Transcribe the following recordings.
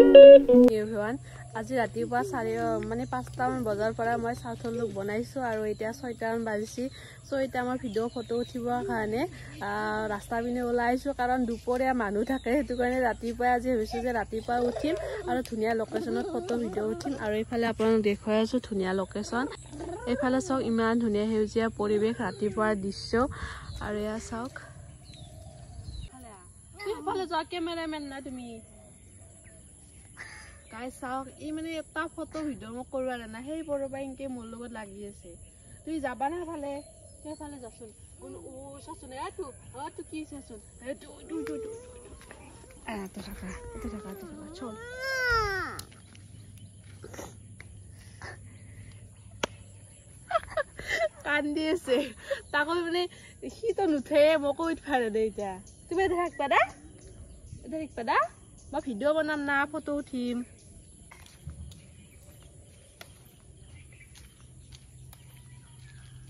everyone, আজি ৰাতিপুৱা 5টামান বজাৰ পৰা মই চাউথৰ লুক বনাইছো আৰু এতিয়া 6টামান বাজিছে সো এতিয়া আমাৰ ভিডিও ফটো উঠিবৰ কাৰণে ৰাস্তা পিনে ওলাইছো কাৰণ দুপৰীয়া মানুহ থাকে হেতু কাৰণে ৰাতিপুৱা আজি ভাবিছো যে ৰাতিপুৱা উঠিম আৰু ধুনিয়া লোকেশনত ফটো ভিডিও উঠিম আৰু এইফালে আপোনাক দেখাই আছো ধুনিয়া লোকেশন এইফালে চাওক ইমান ধুনিয়া হেউজিয়া পৰিবেশ ৰাতিপুৱাৰ দৃশ্য আৰু এয়া চাওক এইফালে যা কেমেৰামেন না তুমি গাইস চাওক ই মানে এটা ফটো ভিডিও মোক কৰবা না সেই পৰবা ইনকে মোৰ লগত লাগি আছে তুই যাবা না ফালে কেফালে যাচোন ও চাচোন তু কি চাচোন তু তো থাকা চল কান্দি আছে তাকো মানে সি তো নুঠে মকো উঠফাৰে দে এতিয়া তুমি দেখবা দা মই ভিডিও বনাম না ফটো উঠিম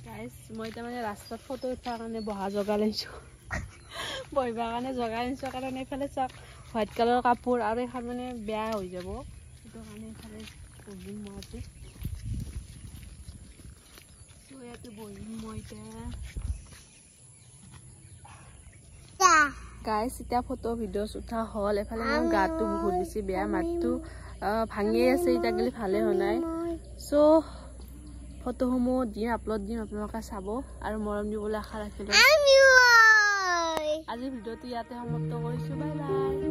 গাইস মই তা মানে ৰাস্তাত ফটো উঠাৰ কাৰণে বহা জগা লৈছো বহিবা কাৰণে জগা লৈছো কাৰণ এইফালে চাওক হোৱাইট কালাৰৰ কাপোৰ আৰু এখন মানে বেয়া হৈ যাব সেইটো কাৰণে এইফালে বহিম মই আজি ইয়াতে বহিম মই গাইস এটা ফটো ভিডিওস উঠা হল এফালে মোৰ গাটো বহুত বেছি বেয়া মাতটো ভাঙি আছে এটা গলি ভালে হনাই সো ফটো সমূহ দিম আপলোড দিম আপোনালোকে চাব আৰু মৰম দিবলৈ আশা ৰাখিলো আজি ভিডিওটো ইয়াতে সমাপ্ত কৰিছো বাই বাই